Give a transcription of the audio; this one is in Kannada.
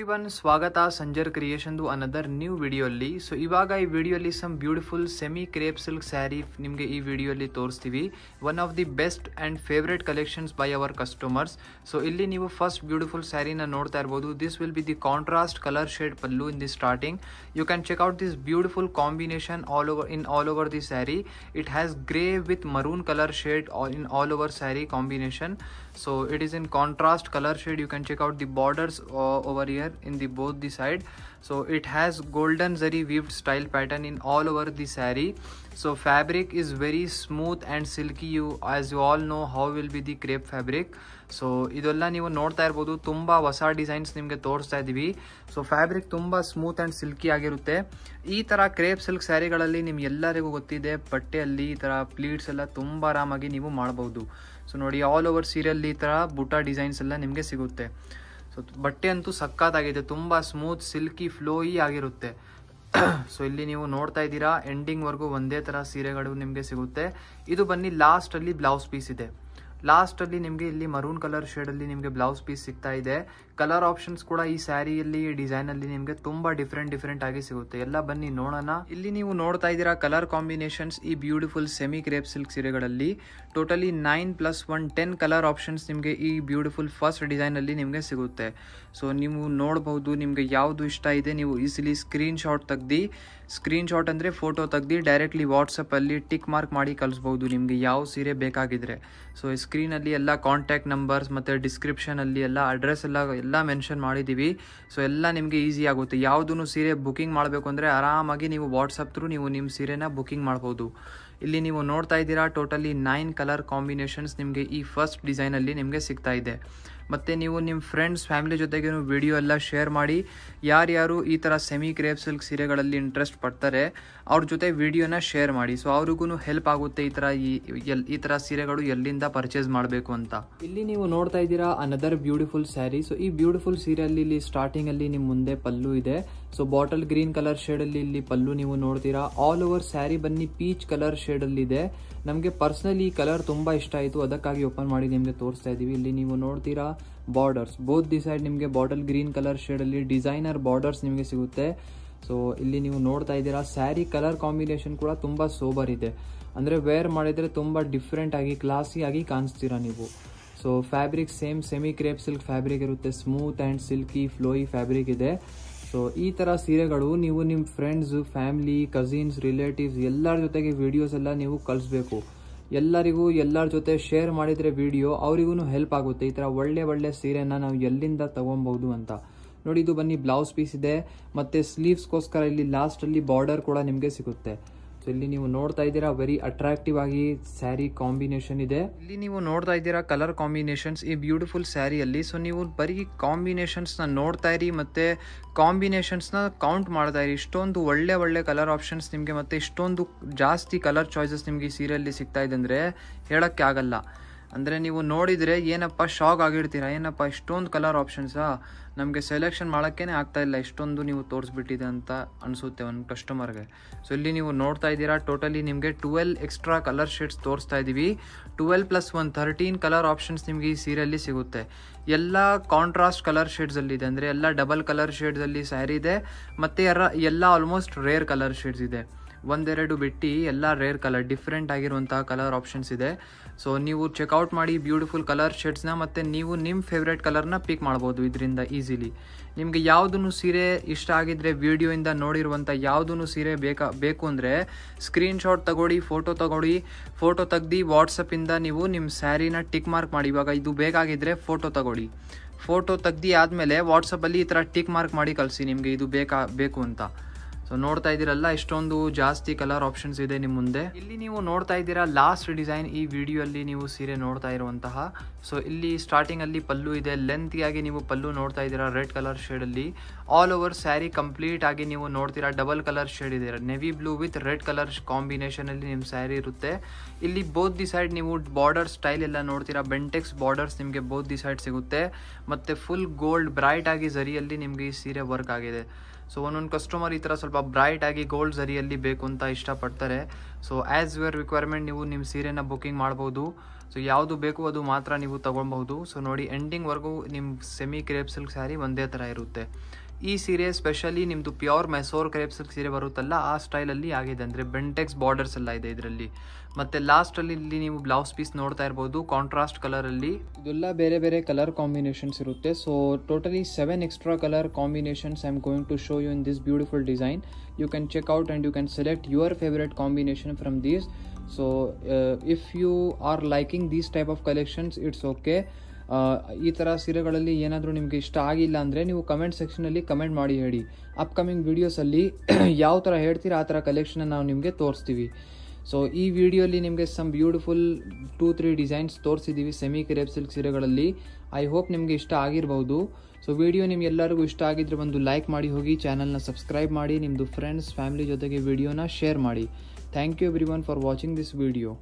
ಎವ್ರಿವನ್, ಸ್ವಾಗತ ಸಂಜರ್ ಕ್ರಿಯೇಷನ್ ಅನದರ್ ನ್ಯೂ ವಿಡಿಯೋಲಿ. ಸೊ ಇವಾಗ ಈ ವಿಡಿಯೋಲಿ some beautiful semi crepe silk sari ನಿಮಗೆ ಈ ವಿಡಿಯೋಲಿ ತೋರಿಸ್ತೀವಿ. One of the best and favourite collections by our customers. So ಇಲ್ಲಿ ನೀವು ಫಸ್ಟ್ ಬ್ಯೂಟಿಫುಲ್ ಸ್ಯಾರಿನ ನೋಡ್ತಾ ಇರ್ಬೋದು. This will be the contrast colour shade pallu in the starting. You can check out this beautiful combination all over the saree. It has grey with maroon color shade in all over saree combination. So it is in contrast color shade. You can check out the borders over here in the both the side. So it has golden zari weaved style pattern in all over the saree. So fabric is very smooth and silky. As you all know how will be the crepe fabric. So ಇದೆಲ್ಲ ನೀವು ನೋಡ್ತಾ ಇರ್ಬೋದು, ತುಂಬ ಹೊಸ ಡಿಸೈನ್ಸ್ ನಿಮಗೆ ತೋರಿಸ್ತಾ ಇದ್ದೀವಿ. ಸೊ ಫ್ಯಾಬ್ರಿಕ್ ತುಂಬ ಸ್ಮೂತ್ ಆ್ಯಂಡ್ ಸಿಲ್ಕಿ ಆಗಿರುತ್ತೆ. ಈ ಥರ ಕ್ರೇಪ್ ಸಿಲ್ಕ್ ಸ್ಯಾರಿಗಳಲ್ಲಿ ನಿಮ್ಗೆಲ್ಲರಿಗೂ ಗೊತ್ತಿದೆ, ಬಟ್ಟೆಯಲ್ಲಿ ಈ ಥರ ಪ್ಲೀಟ್ಸ್ ಎಲ್ಲ ತುಂಬ ಆರಾಮಾಗಿ ನೀವು ಮಾಡ್ಬೋದು. ಸೊ ನೋಡಿ, ಆಲ್ ಓವರ್ ಸೀರೆಯಲ್ಲಿ ಈ ಥರ ಬುಟ್ಟ ಡಿಸೈನ್ಸ್ ಎಲ್ಲ ನಿಮಗೆ ಸಿಗುತ್ತೆ. ಸೊ ಬಟ್ಟೆ ಅಂತೂ ಸಕ್ಕತ್ತಾಗಿದೆ, ತುಂಬ ಸ್ಮೂತ್ ಸಿಲ್ಕಿ ಫ್ಲೋಯಿ ಆಗಿರುತ್ತೆ. ಸೊ ಇಲ್ಲಿ ನೀವು ನೋಡ್ತಾ ಇದ್ದೀರಾ, ಎಂಡಿಂಗ್ವರೆಗೂ ಒಂದೇ ಥರ ಸೀರೆಗಳು ನಿಮಗೆ ಸಿಗುತ್ತೆ. ಇದು ಬನ್ನಿ ಲಾಸ್ಟಲ್ಲಿ ಬ್ಲೌಸ್ ಪೀಸ್ ಇದೆ. ಲಾಸ್ಟಲ್ಲಿ ನಿಮಗೆ ಇಲ್ಲಿ ಮರೂನ್ ಕಲರ್ ಶೇಡಲ್ಲಿ ನಿಮಗೆ ಬ್ಲೌಸ್ ಪೀಸ್ ಸಿಗ್ತಾ ಇದೆ. ಕಲರ್ ಆಪ್ಷನ್ಸ್ ಕೂಡ ಈ ಸ್ಯಾರಿಯಲ್ಲಿ ಡಿಸೈನಲ್ಲಿ ನಿಮಗೆ ತುಂಬ ಡಿಫ್ರೆಂಟ್ ಆಗಿ ಸಿಗುತ್ತೆ. ಎಲ್ಲ ಬನ್ನಿ ನೋಡೋಣ. ಇಲ್ಲಿ ನೀವು ನೋಡ್ತಾ ಇದ್ದೀರಾ ಕಲರ್ ಕಾಂಬಿನೇಷನ್ಸ್ ಈ ಬ್ಯೂಟಿಫುಲ್ ಸೆಮಿ ಕ್ರೇಪ್ ಸಿಲ್ಕ್ ಸೀರೆಗಳಲ್ಲಿ. ಟೋಟಲಿ 9+1 10 ಕಲರ್ ಆಪ್ಷನ್ಸ್ ನಿಮಗೆ ಈ ಬ್ಯೂಟಿಫುಲ್ ಫಸ್ಟ್ ಡಿಸೈನಲ್ಲಿ ನಿಮಗೆ ಸಿಗುತ್ತೆ. ಸೊ ನೀವು ನೋಡಬಹುದು, ನಿಮಗೆ ಯಾವುದು ಇಷ್ಟ ಇದೆ ನೀವು ಈಸಿಲಿ ಸ್ಕ್ರೀನ್ ಶಾಟ್ ಅಂದರೆ ಫೋಟೋ ತೆಗ್ದು ಡೈರೆಕ್ಟ್ಲಿ ವಾಟ್ಸಪ್ಪಲ್ಲಿ ಟಿಕ್ ಮಾರ್ಕ್ ಮಾಡಿ ಕಳಿಸ್ಬೋದು ನಿಮಗೆ ಯಾವ ಸೀರೆ ಬೇಕಾಗಿದ್ರೆ. ಸೊ ಸ್ಕ್ರೀನಲ್ಲಿ ಎಲ್ಲ ಕಾಂಟ್ಯಾಕ್ಟ್ ನಂಬರ್ಸ್ ಮತ್ತು ಡಿಸ್ಕ್ರಿಪ್ಷನಲ್ಲಿ ಎಲ್ಲ ಅಡ್ರೆಸ್ ಎಲ್ಲ ಮೆನ್ಷನ್ ಮಾಡಿದ್ದೀವಿ. ಸೊ ಎಲ್ಲ ನಿಮಗೆ ಈಸಿ ಆಗುತ್ತೆ. ಯಾವುದೂ ಸೀರೆ ಬುಕಿಂಗ್ ಮಾಡಬೇಕು ಅಂದರೆ ಆರಾಮಾಗಿ ನೀವು ವಾಟ್ಸಪ್ ಥ್ರೂ ನೀವು ನಿಮ್ಮ ಸೀರೆನ ಬುಕಿಂಗ್ ಮಾಡ್ಬೋದು. ಇಲ್ಲಿ ನೀವು ನೋಡ್ತಾ ಇದ್ದೀರಾ ಟೋಟಲಿ 9 ಕಲರ್ ಕಾಂಬಿನೇಷನ್ಸ್ ನಿಮಗೆ ಈ ಫಸ್ಟ್ ಡಿಸೈನಲ್ಲಿ ನಿಮಗೆ ಸಿಗ್ತಾ ಇದೆ. ಮತ್ತು ನೀವು ನಿಮ್ಮ ಫ್ರೆಂಡ್ಸ್ ಫ್ಯಾಮಿಲಿ ಜೊತೆಗೆ ವಿಡಿಯೋ ಎಲ್ಲ ಶೇರ್ ಮಾಡಿ. ಯಾರ್ಯಾರು ಈ ಥರ ಸೆಮಿ ಕ್ರೇಪ್ ಸಿಲ್ಕ್ ಸೀರೆಗಳಲ್ಲಿ ಇಂಟ್ರೆಸ್ಟ್ ಪಡ್ತಾರೆ ಅವ್ರ ಜೊತೆ ವಿಡಿಯೋನ ಶೇರ್ ಮಾಡಿ. ಸೊ ಅವ್ರಿಗೂ ಹೆಲ್ಪ್ ಆಗುತ್ತೆ ಈ ಥರ ಸೀರೆಗಳು ಎಲ್ಲಿಂದ ಪರ್ಚೇಸ್ ಮಾಡಬೇಕು ಅಂತ. ಇಲ್ಲಿ ನೀವು ನೋಡ್ತಾ ಇದ್ದೀರಾ ಅನದರ್ ಬ್ಯೂಟಿಫುಲ್ ಸ್ಯಾರಿ. ಸೊ ಈ ಬ್ಯೂಟಿಫುಲ್ ಸೀರೆಯಲ್ಲಿ ಇಲ್ಲಿ ಸ್ಟಾರ್ಟಿಂಗಲ್ಲಿ ನಿಮ್ಮ ಮುಂದೆ ಪಲ್ಲು ಇದೆ. ಸೊ ಬಾಟಲ್ ಗ್ರೀನ್ ಕಲರ್ ಶೇಡಲ್ಲಿ ಇಲ್ಲಿ ಪಲ್ಲು ನೀವು ನೋಡ್ತೀರಾ. ಆಲ್ ಓವರ್ ಸ್ಯಾರಿ ಬನ್ನಿ ಪೀಚ್ ಕಲರ್ ಶೇಡಲ್ಲಿ ಇದೆ. ನಮಗೆ ಪರ್ಸನಲಿ ಈ ಕಲರ್ ತುಂಬ ಇಷ್ಟ ಆಯಿತು, ಅದಕ್ಕಾಗಿ ಓಪನ್ ಮಾಡಿ ನಿಮಗೆ ತೋರಿಸ್ತಾ ಇದ್ದೀವಿ. ಇಲ್ಲಿ ನೀವು ನೋಡ್ತೀರಾ ಬಾರ್ಡರ್ಸ್ ಬೋತ್ ದಿ ಸೈಡ್ ನಿಮಗೆ ಬಾಟಲ್ ಗ್ರೀನ್ ಕಲರ್ ಶೇಡಲ್ಲಿ ಡಿಸೈನರ್ ಬಾರ್ಡರ್ಸ್ ನಿಮಗೆ ಸಿಗುತ್ತೆ. ಸೊ ಇಲ್ಲಿ ನೀವು ನೋಡ್ತಾ ಇದ್ದೀರಾ ಸ್ಯಾರಿ ಕಲರ್ ಕಾಂಬಿನೇಷನ್ ಕೂಡ ತುಂಬ ಸೋಬರ್ ಇದೆ. ಅಂದರೆ ವೇರ್ ಮಾಡಿದರೆ ತುಂಬ ಡಿಫ್ರೆಂಟ್ ಆಗಿ ಕ್ಲಾಸಿ ಆಗಿ ಕಾಣಿಸ್ತೀರಾ ನೀವು. So fabric same semi crepe silk fabric ಇರುತ್ತೆ. Smooth and silky flowy fabric ಇದೆ. ಸೊ ಈ ಥರ ಸೀರೆಗಳು ನೀವು ನಿಮ್ಮ ಫ್ರೆಂಡ್ಸ್, ಫ್ಯಾಮಿಲಿ, ಕಸಿನ್ಸ್, ರಿಲೇಟಿವ್ಸ್ ಎಲ್ಲರ ಜೊತೆಗೆ ವಿಡಿಯೋಸ್ ಎಲ್ಲ ನೀವು ಕಳಿಸ್ಬೇಕು. ಎಲ್ಲರ ಜೊತೆ ಶೇರ್ ಮಾಡಿದರೆ ವಿಡಿಯೋ ಅವರಿಗೂ ಹೆಲ್ಪ್ ಆಗುತ್ತೆ. ಈ ಥರ ಒಳ್ಳೆ ಸೀರೆನ ನಾವು ಎಲ್ಲಿಂದ ತಗೊಬಹುದು ಅಂತ ನೋಡಿ. ಇದು ಬನ್ನಿ ಬ್ಲೌಸ್ ಪೀಸ್ ಇದೆ ಮತ್ತು ಸ್ಲೀವ್ಸ್ಗೋಸ್ಕರ ಇಲ್ಲಿ ಲಾಸ್ಟಲ್ಲಿ ಬಾರ್ಡರ್ ಕೂಡ ನಿಮಗೆ ಸಿಗುತ್ತೆ. ಸೊ ಇಲ್ಲಿ ನೀವು ನೋಡ್ತಾ ಇದ್ದೀರಾ ವೆರಿ ಅಟ್ರಾಕ್ಟಿವ್ ಆಗಿ ಸ್ಯಾರಿ ಕಾಂಬಿನೇಷನ್ ಇದೆ. ಇಲ್ಲಿ ನೀವು ನೋಡ್ತಾ ಇದ್ದೀರಾ ಕಲರ್ ಕಾಂಬಿನೇಷನ್ಸ್ ಈ ಬ್ಯೂಟಿಫುಲ್ ಸ್ಯಾರಿಯಲ್ಲಿ. ಸೊ ನೀವು ಬರೀ ಕಾಂಬಿನೇಷನ್ಸ್ನ ನೋಡ್ತಾ ಇರಿ ಮತ್ತು ಕಾಂಬಿನೇಷನ್ಸ್ನ ಕೌಂಟ್ ಮಾಡ್ತಾ ಇರಿ. ಇಷ್ಟೊಂದು ಒಳ್ಳೆ ಕಲರ್ ಆಪ್ಷನ್ಸ್ ನಿಮಗೆ ಮತ್ತು ಇಷ್ಟೊಂದು ಜಾಸ್ತಿ ಕಲರ್ ಚಾಯ್ಸಸ್ ನಿಮಗೆ ಈ ಸೀರೆಯಲ್ಲಿ ಸಿಗ್ತಾ ಇದೆ ಅಂದರೆ ಹೇಳೋಕ್ಕೆ ಆಗಲ್ಲ. ಅಂದರೆ ನೀವು ನೋಡಿದರೆ ಏನಪ್ಪ ಶಾಕ್ ಆಗಿರ್ತೀರ, ಏನಪ್ಪ ಇಷ್ಟೊಂದು ಕಲರ್ ಆಪ್ಷನ್ಸಾ, ನಮಗೆ ಸೆಲೆಕ್ಷನ್ ಮಾಡೋಕ್ಕೇ ಆಗ್ತಾ ಇಲ್ಲ, ಇಷ್ಟೊಂದು ನೀವು ತೋರಿಸ್ಬಿಟ್ಟಿದೆ ಅಂತ ಅನಿಸುತ್ತೆ ಒಂದು ಕಸ್ಟಮರ್ಗೆ. ಸೊ ಇಲ್ಲಿ ನೀವು ನೋಡ್ತಾ ಇದ್ದೀರಾ ಟೋಟಲಿ ನಿಮಗೆ 12 ಎಕ್ಸ್ಟ್ರಾ ಕಲರ್ ಶೇಡ್ಸ್ ತೋರಿಸ್ತಾ ಇದ್ದೀವಿ. 12+1 13 ಕಲರ್ ಆಪ್ಷನ್ಸ್ ನಿಮಗೆ ಈ ಸೀರೆಯಲ್ಲಿ ಸಿಗುತ್ತೆ. ಎಲ್ಲ ಕಾಂಟ್ರಾಸ್ಟ್ ಕಲರ್ ಶೇಡ್ಸಲ್ಲಿದೆ, ಅಂದರೆ ಎಲ್ಲ ಡಬಲ್ ಕಲರ್ ಶೇಡ್ಸಲ್ಲಿ ಸ್ಯಾರಿ ಇದೆ ಮತ್ತು ಎಲ್ಲ ಆಲ್ಮೋಸ್ಟ್ ರೇರ್ ಕಲರ್ ಶೇಡ್ಸ್ ಇದೆ. ಒಂದೆರಡು ಬಿಟ್ಟು ಎಲ್ಲ ರೇರ್ ಕಲರ್ ಡಿಫ್ರೆಂಟ್ ಆಗಿರುವಂತಹ ಕಲರ್ ಆಪ್ಷನ್ಸ್ ಇದೆ. ಸೊ ನೀವು ಚೆಕ್ಔಟ್ ಮಾಡಿ ಬ್ಯೂಟಿಫುಲ್ ಕಲರ್ ಶೇಡ್ಸ್ನ ಮತ್ತು ನೀವು ನಿಮ್ಮ ಫೇವ್ರೇಟ್ ಕಲರ್ನ ಪಿಕ್ ಮಾಡ್ಬೋದು ಇದರಿಂದ ಈಸಿಲಿ. ನಿಮಗೆ ಯಾವುದೂ ಸೀರೆ ಇಷ್ಟ ಆಗಿದ್ದರೆ ವಿಡಿಯೋಯಿಂದ ನೋಡಿರುವಂಥ ಯಾವುದೂ ಸೀರೆ ಬೇಕು ಅಂದರೆ ಸ್ಕ್ರೀನ್ ಶಾಟ್ ತಗೊಳ್ಳಿ, ಫೋಟೋ ತೆಗ್ದು ವಾಟ್ಸಪ್ಪಿಂದ ನೀವು ನಿಮ್ಮ ಸ್ಯಾರಿನ ಟಿಕ್ ಮಾರ್ಕ್ ಮಾಡಿ. ಇವಾಗ ಇದು ಬೇಕಾಗಿದ್ದರೆ ಫೋಟೋ ತೆಗ್ದು ಆದಮೇಲೆ ವಾಟ್ಸಪ್ಪಲ್ಲಿ ಈ ಥರ ಟಿಕ್ ಮಾರ್ಕ್ ಮಾಡಿ ಕಳಿಸಿ ನಿಮಗೆ ಇದು ಬೇಕು ಅಂತ. ಸೊ ನೋಡ್ತಾ ಇದ್ದೀರಲ್ಲ ಇಷ್ಟೊಂದು ಜಾಸ್ತಿ ಕಲರ್ ಆಪ್ಷನ್ಸ್ ಇದೆ ನಿಮ್ಮ ಮುಂದೆ. ಇಲ್ಲಿ ನೀವು ನೋಡ್ತಾ ಇದ್ದೀರಾ ಲಾಸ್ಟ್ ಡಿಸೈನ್ ಈ ವಿಡಿಯೋಲ್ಲಿ ನೀವು ಸೀರೆ ನೋಡ್ತಾ ಇರುವಂತಹ. ಸೊ ಇಲ್ಲಿ ಸ್ಟಾರ್ಟಿಂಗಲ್ಲಿ ಪಲ್ಲು ಇದೆ, ಲೆಂತಿಯಾಗಿ ನೀವು ಪಲ್ಲು ನೋಡ್ತಾ ಇದ್ದೀರಾ ರೆಡ್ ಕಲರ್ ಶೇಡಲ್ಲಿ. ಆಲ್ ಓವರ್ ಸ್ಯಾರಿ ಕಂಪ್ಲೀಟ್ ಆಗಿ ನೀವು ನೋಡ್ತೀರಾ ಡಬಲ್ ಕಲರ್ ಶೇಡ್ ಇದೆ, navy blue with red colour ಕಾಂಬಿನೇಷನಲ್ಲಿ ನಿಮ್ಮ ಸ್ಯಾರಿ ಇರುತ್ತೆ. ಇಲ್ಲಿ ಬೋತ್ ದಿ ಸೈಡ್ ನೀವು ಬಾರ್ಡರ್ ಸ್ಟೈಲ್ ಎಲ್ಲ ನೋಡ್ತೀರಾ, ಬೆಂಟೆಕ್ಸ್ ಬಾರ್ಡರ್ಸ್ ನಿಮಗೆ ಬೋತ್ ದಿ ಸೈಡ್ ಸಿಗುತ್ತೆ ಮತ್ತು ಫುಲ್ ಗೋಲ್ಡ್ ಬ್ರೈಟ್ ಆಗಿ ಝರಿಯಲ್ಲಿ ನಿಮಗೆ ಈ ಸೀರೆ ವರ್ಕ್ ಆಗಿದೆ. ಸೊ ಒಂದೊಂದು ಕಸ್ಟಮರ್ ಈ ಥರ ಸ್ವಲ್ಪ ಬ್ರೈಟ್ ಆಗಿ ಗೋಲ್ಡ್ ಝರಿಯಲ್ಲಿ ಬೇಕು ಅಂತ ಇಷ್ಟಪಡ್ತಾರೆ. ಸೊ ಆ್ಯಸ್ ಯುವರ್ ರಿಕ್ವೈರ್ಮೆಂಟ್ ನೀವು ನಿಮ್ಮ ಸೀರೆನ ಬುಕಿಂಗ್ ಮಾಡ್ಬೋದು. ಸೊ ಯಾವುದು ಬೇಕು ಅದು ಮಾತ್ರ ನೀವು ತೊಗೊಳ್ಬಹುದು. ಸೊ ನೋಡಿ ಎಂಡಿಂಗ್ವರೆಗೂ ನಿಮ್ಮ ಸೆಮಿ ಕ್ರೇಪ್ ಸಿಲ್ಕ್ ಸ್ಯಾರಿ ಒಂದೇ ಥರ ಇರುತ್ತೆ. ಈ ಸೀರೆ ಸ್ಪೆಷಲಿ ನಿಮ್ಮದು ಪ್ಯೂರ್ ಮೈಸೂರ್ ಕ್ರೇಪ್ ಸಿಲ್ಕ್ ಸೀರೆ ಬರುತ್ತಲ್ಲ ಆ ಸ್ಟೈಲಲ್ಲಿ ಆಗಿದೆ, ಅಂದರೆ ಬೆಂಟೆಕ್ಸ್ ಬಾರ್ಡರ್ಸ್ ಎಲ್ಲ ಇದೆ ಇದರಲ್ಲಿ. ಮತ್ತು ಲಾಸ್ಟಲ್ಲಿ ಇಲ್ಲಿ ನೀವು ಬ್ಲೌಸ್ ಪೀಸ್ ನೋಡ್ತಾ ಇರ್ಬೋದು ಕಾಂಟ್ರಾಸ್ಟ್ ಕಲರಲ್ಲಿ. ಇದೆಲ್ಲ ಬೇರೆ ಬೇರೆ ಕಲರ್ ಕಾಂಬಿನೇಷನ್ಸ್ ಇರುತ್ತೆ. So totally 7 extra colour combinations I am going to show you in this beautiful design. You can check out and you can select your favourite combination from these. So if you are liking these type of collections it's okay. ಈ ಥರ ಸೀರೆಗಳಲ್ಲಿ ಏನಾದರೂ ನಿಮಗೆ ಇಷ್ಟ ಆಗಿಲ್ಲ ಅಂದರೆ ನೀವು ಕಮೆಂಟ್ ಸೆಕ್ಷನಲ್ಲಿ ಕಮೆಂಟ್ ಮಾಡಿ ಹೇಳಿ. ಅಪ್ಕಮಿಂಗ್ ವೀಡಿಯೋಸಲ್ಲಿ ಯಾವ ಥರ ಹೇಳ್ತೀರಾ ಆ ಥರ ಕಲೆಕ್ಷನ್ ನಾವು ನಿಮಗೆ ತೋರಿಸ್ತೀವಿ. ಸೊ ಈ ವಿಡಿಯೋಲಿ ನಿಮಗೆ ಸಮ್ ಬ್ಯೂಟಿಫುಲ್ 2-3 ಡಿಸೈನ್ಸ್ ತೋರಿಸಿದ್ದೀವಿ ಸೆಮಿ ಕ್ರೇಪ್ ಸಿಲ್ಕ್ ಸೀರೆಗಳಲ್ಲಿ. ಐ ಹೋಪ್ ನಿಮಗೆ ಇಷ್ಟ ಆಗಿರ್ಬೋದು. ಸೊ ವಿಡಿಯೋ ನಿಮ್ಗೆಲ್ಲರಿಗೂ ಇಷ್ಟ ಆಗಿದ್ರೆ ಒಂದು ಲೈಕ್ ಮಾಡಿ ಹೋಗಿ, ಚಾನಲ್ನ ಸಬ್ಸ್ಕ್ರೈಬ್ ಮಾಡಿ, ನಿಮ್ಮದು ಫ್ರೆಂಡ್ಸ್ ಫ್ಯಾಮಿಲಿ ಜೊತೆಗೆ ವಿಡಿಯೋನ ಶೇರ್ ಮಾಡಿ. Thank you everyone for watching this video.